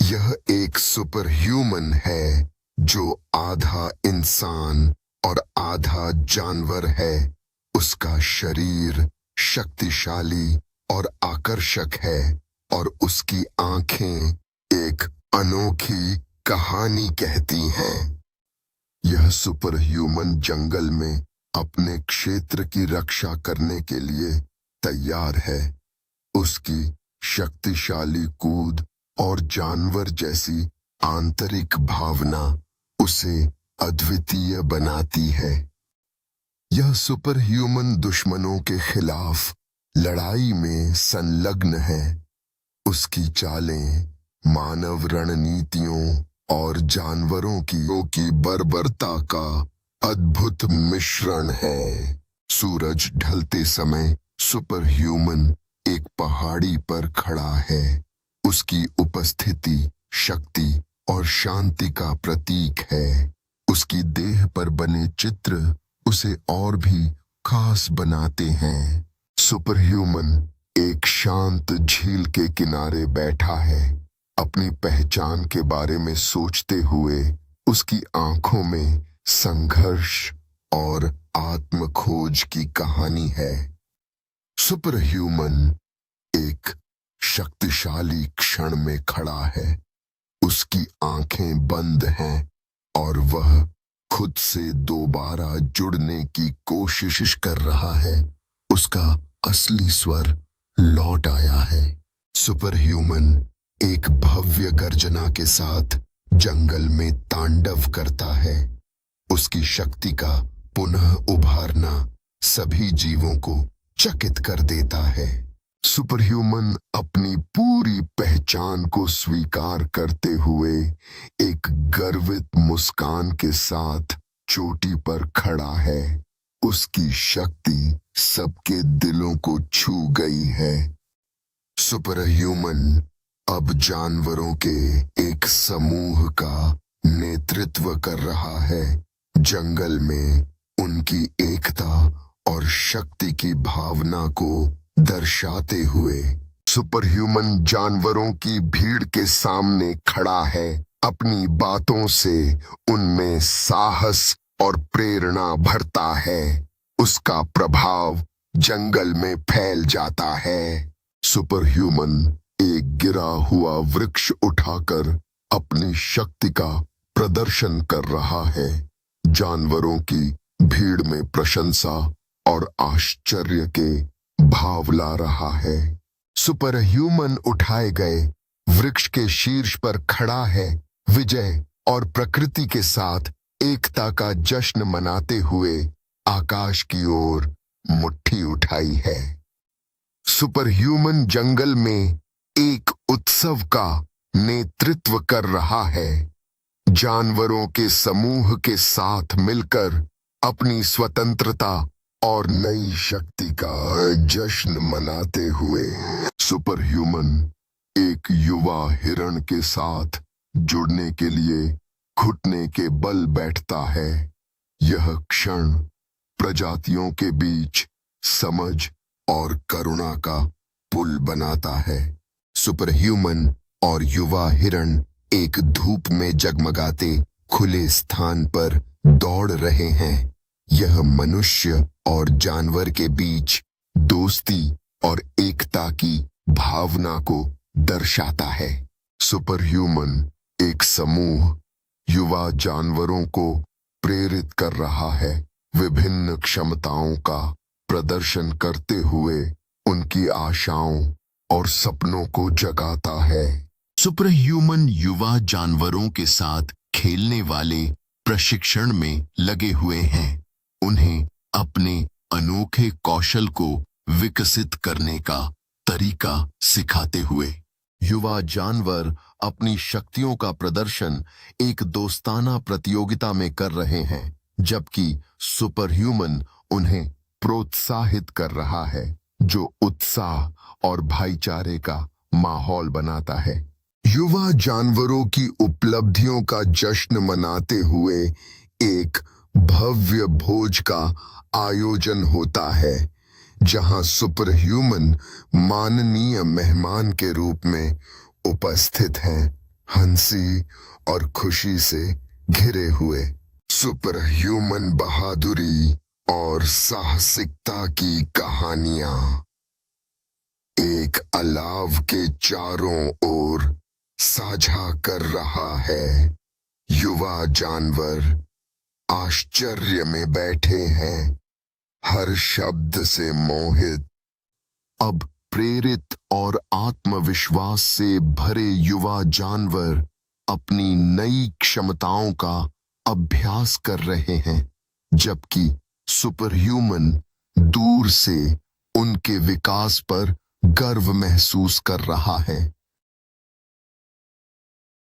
यह एक super human है जो आधा इंसान और आधा जानवर है। उसका शरीर शक्तिशाली और आकर्षक है और उसकी आंखें एक अनोखी कहानी कहती हैं। यह सुपर ह्यूमन जंगल में अपने क्षेत्र की रक्षा करने के लिए तैयार है। उसकी शक्तिशाली कूद और जानवर जैसी आंतरिक भावना उसे अद्वितीय बनाती है। यह सुपर ह्यूमन दुश्मनों के खिलाफ लड़ाई में संलग्न है। उसकी चालें मानव रणनीतियों और जानवरों की बर्बरता का अद्भुत मिश्रण है। सूरज ढलते समय सुपर ह्यूमन एक पहाड़ी पर खड़ा है। उसकी उपस्थिति शक्ति और शांति का प्रतीक है। उसकी देह पर बने चित्र उसे और भी खास बनाते हैं। सुपर ह्यूमन एक शांत झील के किनारे बैठा है। अपनी पहचान के बारे में सोचते हुए उसकी आंखों में संघर्ष और आत्मखोज की कहानी है। सुपर ह्यूमन एक शक्तिशाली क्षण में खड़ा है। उसकी आंखें बंद हैं और वह खुद से दोबारा जुड़ने की कोशिश कर रहा है। उसका असली स्वर लौट आया है। सुपर ह्यूमन एक भव्य गर्जना के साथ जंगल में तांडव करता है। उसकी शक्ति का पुनः उभारना सभी जीवों को चकित कर देता है। सुपर ह्यूमन अपनी पूरी पहचान को स्वीकार करते हुए एक गर्वित मुस्कान के साथ चोटी पर खड़ा है। उसकी शक्ति सबके दिलों को छू गई है। सुपर ह्यूमन अब जानवरों के एक समूह का नेतृत्व कर रहा है। जंगल में उनकी एकता और शक्ति की भावना को दर्शाते हुए सुपर ह्यूमन जानवरों की भीड़ के सामने खड़ा है। अपनी बातों से उनमें साहस और प्रेरणा भरता है। उसका प्रभाव जंगल में फैल जाता है। सुपर ह्यूमन एक गिरा हुआ वृक्ष उठाकर अपनी शक्ति का प्रदर्शन कर रहा है। जानवरों की भीड़ में प्रशंसा और आश्चर्य के भाव ला रहा है। सुपर ह्यूमन उठाए गए वृक्ष के शीर्ष पर खड़ा है। विजय और प्रकृति के साथ एकता का जश्न मनाते हुए आकाश की ओर मुट्ठी उठाई है। सुपर ह्यूमन जंगल में एक उत्सव का नेतृत्व कर रहा है। जानवरों के समूह के साथ मिलकर अपनी स्वतंत्रता और नई शक्ति का जश्न मनाते हुए सुपर ह्यूमन एक युवा हिरण के साथ जुड़ने के लिए घुटने के बल बैठता है। यह क्षण प्रजातियों के बीच समझ और करुणा का पुल बनाता है। सुपर ह्यूमन और युवा हिरण एक धूप में जगमगाते खुले स्थान पर दौड़ रहे हैं। यह मनुष्य और जानवर के बीच दोस्ती और एकता की भावना को दर्शाता है। सुपर ह्यूमन एक समूह युवा जानवरों को प्रेरित कर रहा है। विभिन्न क्षमताओं का प्रदर्शन करते हुए उनकी आशाओं और सपनों को जगाता है। सुपर ह्यूमन युवा जानवरों के साथ खेलने वाले प्रशिक्षण में लगे हुए हैं। उन्हें अपने अनोखे कौशल को विकसित करने का तरीका सिखाते हुए युवा जानवर अपनी शक्तियों का प्रदर्शन एक दोस्ताना प्रतियोगिता में कर रहे हैं, जबकि सुपर ह्यूमन उन्हें प्रोत्साहित कर रहा है, जो उत्साह और भाईचारे का माहौल बनाता है। युवा जानवरों की उपलब्धियों का जश्न मनाते हुए एक भव्य भोज का आयोजन होता है, जहां सुपर ह्यूमन माननीय मेहमान के रूप में उपस्थित हैं। हंसी और खुशी से घिरे हुए। सुपर ह्यूमन बहादुरी और साहसिकता की कहानियां एक अलाव के चारों ओर साझा कर रहा है। युवा जानवर आश्चर्य में बैठे हैं, हर शब्द से मोहित। अब प्रेरित और आत्मविश्वास से भरे युवा जानवर अपनी नई क्षमताओं का अभ्यास कर रहे हैं, जबकि सुपर ह्यूमन दूर से उनके विकास पर गर्व महसूस कर रहा है।